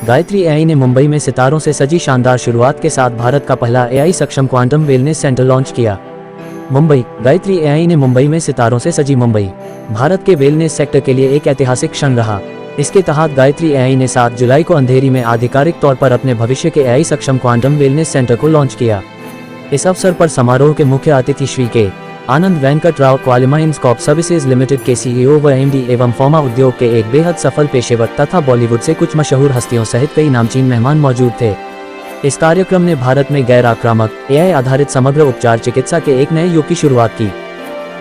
Gayatri AI ने मुंबई में सितारों से सजी शानदार शुरुआत के साथ भारत का पहला एआई सक्षम क्वांटम वेलनेस सेंटर लॉन्च किया। मुंबई, गायत्री एआई ने मुंबई में सितारों से सजी मुंबई, भारत के वेलनेस सेक्टर के लिए एक ऐतिहासिक क्षण रहा। इसके तहत गायत्री एआई ने 7 जुलाई को अंधेरी में आधिकारिक तौर पर अपने भविष्य के एआई सक्षम क्वांटम वेलनेस सेंटर को लॉन्च किया। इस अवसर पर समारोह के मुख्य अतिथि श्री के आनंद वेंकट राव, क्वालिमाइंस्कॉप सर्विसेज लिमिटेड के सीईओ व एमडी एवं फार्मा उद्योग के एक बेहद सफल पेशेवर तथा बॉलीवुड से कुछ मशहूर हस्तियों सहित कई नामचीन मेहमान मौजूद थे। इस कार्यक्रम ने भारत में गैर आक्रामक एआई आधारित समग्र उपचार चिकित्सा के एक नए युग की शुरुआत की।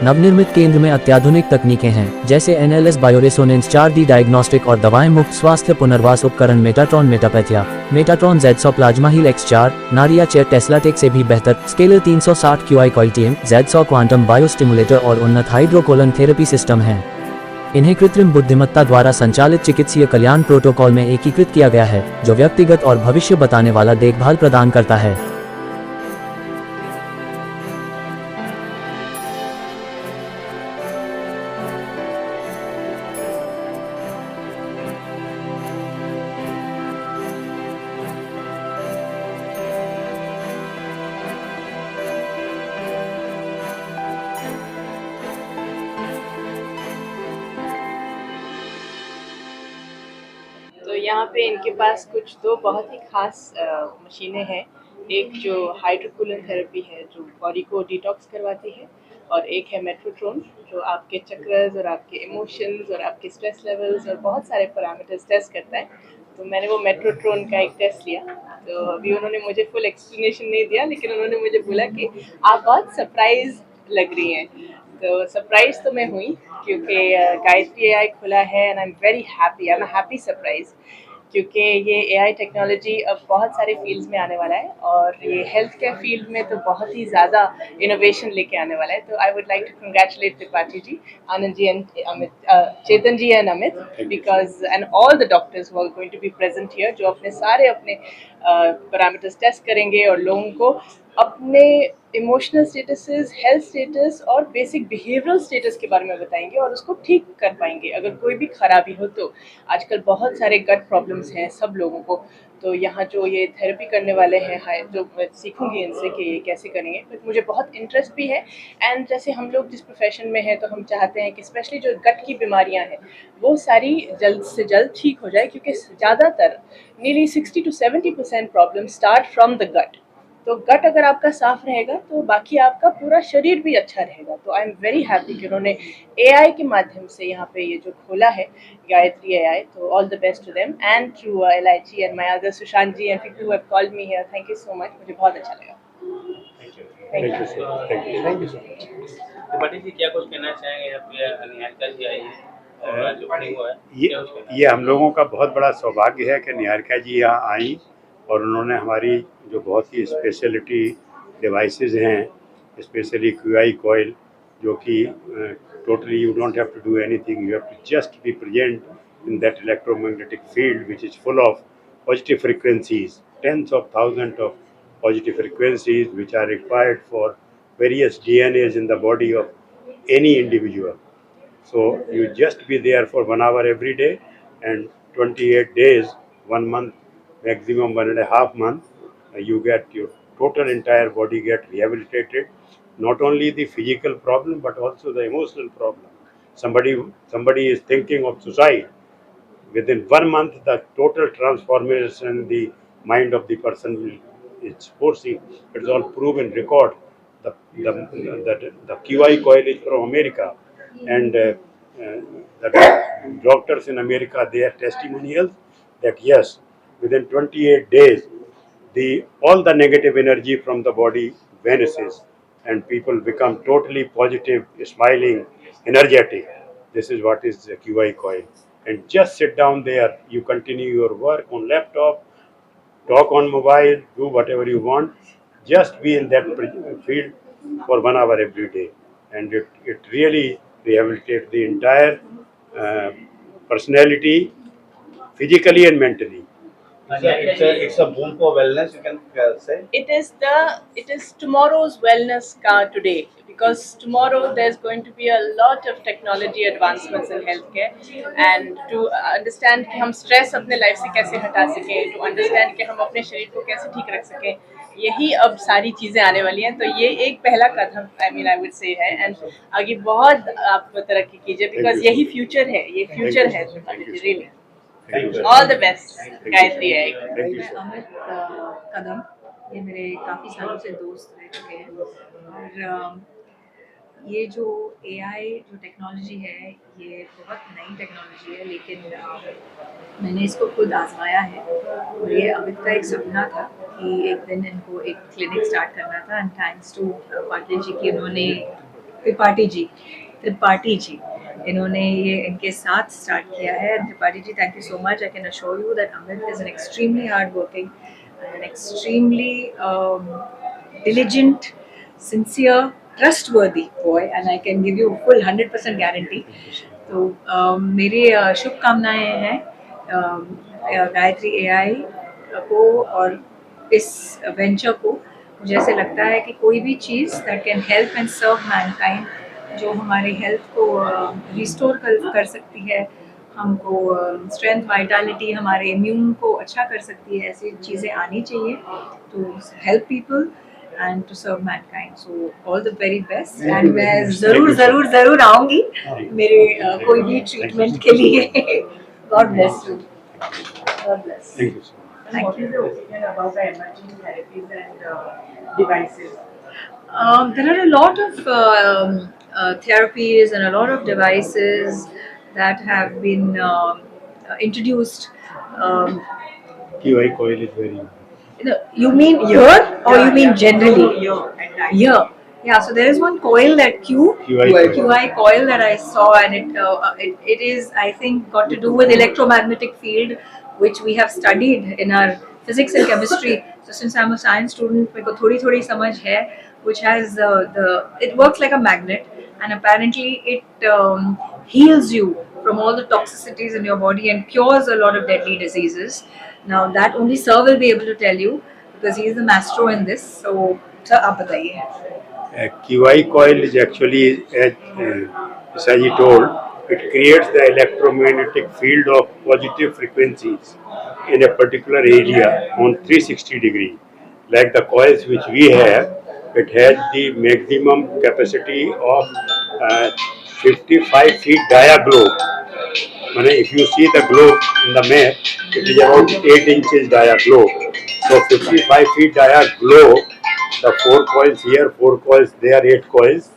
नवनिर्मित केंद्र में अत्याधुनिक तकनीकें हैं, जैसे NLS बायोरेसोनेंस, 4D डायग्नोस्टिक और दवाएं मुक्त स्वास्थ्य पुनर्वास उपकरण, Metatron metapathia, Metatron Z100 plasma heal X4, नारिया चेयर, टेस्ला टेक से भी बेहतर scalar 360 QI coil TM, Z100 quantum biostimulator और उन्नत हाइड्रोकोलन थेरेपी सिस्टम हैं। इन्हें कृत्रिम बुद्धिमत्ता द्वारा संचालित चिकित्सीय कल्याण प्रोटोकॉल में एकीकृत किया गया है, जो व्यक्तिगत और भविष्य बताने वाला देखभाल प्रदान करता है। तो यहाँ पे इनके पास कुछ दो बहुत ही खास मशीनें हैं। एक जो हाइड्रोकूलन थेरेपी है, जो बॉडी को डिटॉक्स करवाती है, और एक है मेट्रोट्रोन, जो आपके चक्रस और आपके इमोशंस और आपके स्ट्रेस लेवल्स और बहुत सारे पैरामीटर्स टेस्ट करता है। तो मैंने वो मेट्रोट्रोन का एक टेस्ट लिया। तो अभी उन्होंने मुझे फुल एक्सप्लेनेशन नहीं दिया, लेकिन उन्होंने मुझे बोला कि आप बहुत सरप्राइज लग रही हैं। तो सरप्राइज तो मैं हुई, क्योंकि गायत्री एआई खुला है and I am very happy, I am happy surprise, क्योंकि ये एआई टेक्नोलॉजी अब बहुत सारे फील्ड्स में आने वाला है, और ये हेल्थ केयर फील्ड में तो बहुत ही ज़्यादा इनोवेशन लेके आने वाला है। तो I would like to congratulate Tripathi ji, Anand ji and Amit, Chetan ji and Amit, because and all the doctors who are going to be present here, जो अपने सारे अपने पैरामीटर्स टेस्ट करेंगे और लोगों को अपने इमोशनल स्टेटसेस, हेल्थ स्टेटस और बेसिक बिहेवियरल स्टेटस के बारे में बताएंगे और उसको ठीक कर पाएंगे अगर कोई भी खराबी हो तो। आजकल बहुत सारे गट प्रॉब्लम्स हैं सब लोगों को, तो यहाँ जो ये थेरेपी करने वाले हैं, जो मैं सीखूंगी इनसे कि ये कैसे करेंगे, बट मुझे बहुत इंटरेस्ट भी है। एंड जैसे हम लोग जिस प्रोफेशन में हैं, तो हम चाहते हैं कि स्पेशली जो गट की बीमारियाँ हैं वो सारी जल्द से जल्द ठीक हो जाए, क्योंकि ज़्यादातर nearly 60 to 70% problem start from the gut. तो गट अगर आपका साफ रहेगा तो बाकी आपका पूरा शरीर भी अच्छा रहेगा। तो आई एम वेरी हैप्पी कि उन्होंने एआई के माध्यम से यहाँ पे ये जो खोला है गायत्री एआई। तो all the best to them and to LIG and my other Sushant ji and people who have called me here. Thank you so much, मुझे बहुत अच्छा लगा। Thank you so much. Tripathi ji, क्या कुछ कहना चाहेंगे? आपके निहारिका जी आई है और जो ओपनिंग हुआ है, ये हम लोगों का बहुत बड़ा सौभाग्य है कि निहारिका जी यहाँ आई और उन्होंने हमारी जो बहुत ही स्पेशलिटी डिवाइसेस हैं, स्पेशली QI कॉइल, जो कि totally you don't have to do anything, you have to just be present in that electromagnetic field which is full of positive frequencies, tens of thousands of positive frequencies which are required for various DNAs in the body of any individual. So you just be there for 1 hour every day, and 28 days, 1 month, maximum 1.5 months, you get your total entire body get rehabilitated. Not only the physical problem but also the emotional problem. Somebody is thinking of suicide. Within 1 month, the total transformation in the mind of the person is foreseen. It's all proven record. The QI coil is from America, and the doctors in America, they have testimonials that yes, within 28 days, all the negative energy from the body vanishes, and people become totally positive, smiling, energetic. This is what is the QI coil. And just sit down there, you continue your work on laptop, talk on mobile, do whatever you want, just be in that field for 1 hour every day, and it really rehabilitates the entire personality, physically and mentally. It's a boom for wellness, you can say. It is tomorrow's wellness car today, because tomorrow there's going to be a lot of technology advancements in healthcare, and to understand कि हम stress अपने life से कैसे हटा सकें, to understand कि हम अपने शरीर को कैसे ठीक रख सकें, यही अब सारी चीज़ें आने वाली हैं। तो ये एक पहला कदम I would say है, and आगे बहुत आप तरक्की कीजिए, because यही future है, ये future है really. All the best, Gayatri है। मैं अमित कदम, ये मेरे काफ़ी सालों से दोस्त रह चुके हैं, और ये जो AI जो टेक्नोलॉजी है, ये बहुत नई टेक्नोलॉजी है, लेकिन मैंने इसको खुद आजमाया है, और ये अमित का एक सपना था कि एक दिन इनको एक क्लिनिक स्टार्ट करना था, and thanks to Patil ji की उन्होंने त्रिपाठी जी इन्होंने ये इनके साथ स्टार्ट किया है। Tripathi ji, thank you so much. I can assure you that Amit is an extremely hard working and extremely diligent, sincere, trustworthy boy, and I can give you full 100% guarantee. तो मेरी शुभकामनाएं हैं गायत्री AI को और इस वेंचर को। मुझे ऐसे लगता है कि कोई भी चीज़ that can help and serve mankind, जो हमारे हेल्थ को रिस्टोर कर सकती है, हमको स्ट्रेंथ वाइटलिटी, हमारे इम्यून को अच्छा कर सकती है, ऐसी चीज़ें आनी चाहिए to help people and to serve mankind. So all the very best, and मैं ज़रूर आऊँगी मेरे कोई भी ट्रीटमेंट के लिए। God bless you. God bless. Thank you so much. What is the opinion about the emerging therapies and devices? There are a lot of therapies and a lot of devices that have been introduced. QI coil is very You mean here or you mean generally? Here. Yeah, so there is one coil that QI coil that I saw, and it is, I think, got to do with electromagnetic field, which we have studied in our physics and chemistry. So since I'm a science student, मेरे को थोड़ी समझ है, which has it works like a magnet, and apparently it heals you from all the toxicities in your body and cures a lot of deadly diseases. Now that only Sir will be able to tell you, because he is the maestro in this. So Sir, आप बताइए। QI coil is actually, as he told, it creates the electromagnetic field of positive frequencies in a particular area on 360 degree. Like the coils which we have, it has the maximum capacity of 55 feet dia globe. If you see the globe in the map, it is about 8 inches dia globe. So 55 feet dia globe, the 4 coils here, 4 coils there, 8 coils.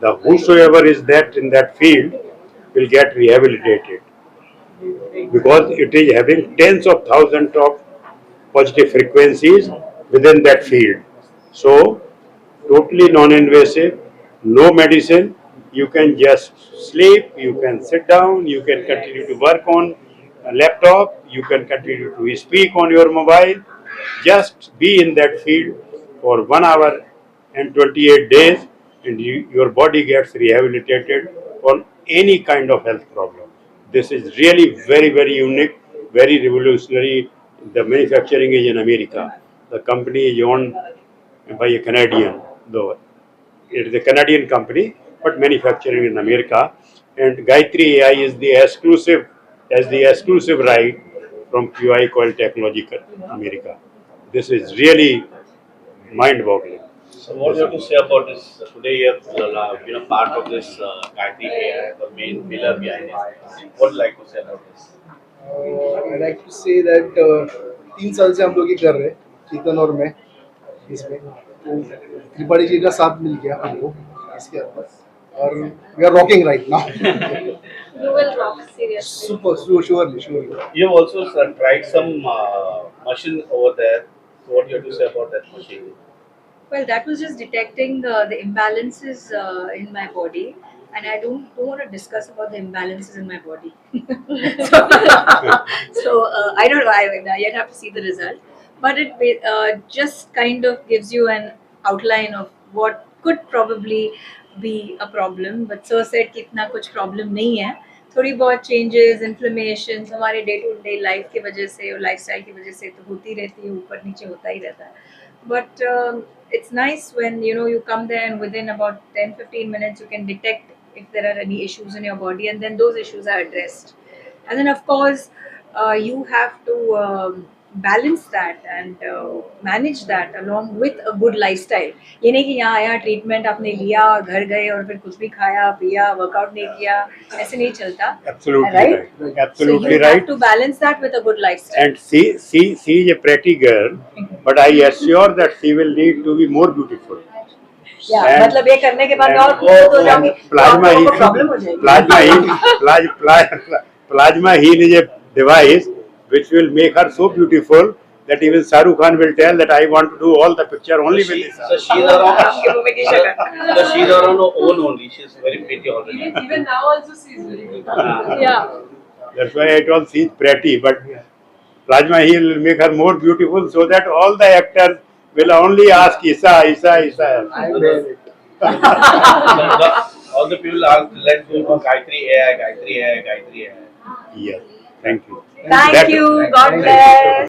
The whosoever is that in that field will get rehabilitated, because it is having tens of thousands of positive frequencies within that field. So totally non-invasive, no medicine. You can just sleep, you can sit down, you can continue to work on a laptop, you can continue to speak on your mobile. Just be in that field for 1 hour and 28 days, and your body gets rehabilitated on any kind of health problem. This is really very unique, very revolutionary. The manufacturing is in America. The company is owned by a Canadian, though it is a Canadian company, but manufacturing in America. And Gayatri AI is the exclusive right from QI Coil Technology America. This is really mind-boggling. So what do you have to say about this? Today you have been a part of this Gayatri AI, the main pillar behind it. What would you like to say about this? I'd like to say that 3 साल से हम लोग ये कर रहे हैं, चेतन और मैं इसमें, तो त्रिपाठी जी का साथ मिल गया हमको इसके अंदर, और we are rocking right now. You will rock, seriously. Super, surely. You have also tried some machine over there. So what do you have to say about that machine? Well, that was just detecting the imbalances in my body, and I don't want to discuss about the imbalances in my body. so I don't know. I yet have to see the result, but it just kind of gives you an outline of what could probably be a problem. But Sir said कि इतना कुछ problem नहीं है. थोड़ी बहुत changes, inflammation हमारे day to day life की वजह से और लाइफस्टाइल की वजह से तो होती रहती है, ऊपर नीचे होता ही रहता है. but it's nice when you come there and within about 10-15 minutes you can detect if there are any issues in your body, and then those issues are addressed. And then of course you have to balance that and manage that along with a good lifestyle. ये नहीं कि यहाँ आया treatment आपने लिया घर गए और फिर कुछ भी खाया पिया वर्कआउट नहीं किया, ऐसे नहीं चलता. Absolutely Right? right. So Absolutely you right. have to balance that with a good lifestyle. And she is a pretty girl, but I assure that she will need to be more beautiful. Yeah, And- मतलब ये करने के बाद मैं और and- खूबसूरत हो जाऊंगी, तो Plasma आपको heal, प्रॉब्लम हो जाएगी. plasma heal is a device which will make her so beautiful that even Shahrukh Khan will tell that I want to do all the picture only with this. So she's around. आपके मुंह में की शक्ल. So she's around her own only. She's very pretty already. Even now also she is very good. Yeah. That's why I told she is pretty, but plasma heal will make her more beautiful so that all the actors will only ask Isa, Isa, Isa. I'm there. All the people are let's go for Gayatri AI, Gayatri AI, Gayatri AI. Yes, thank you. Thank That- you. God Thank you. bless.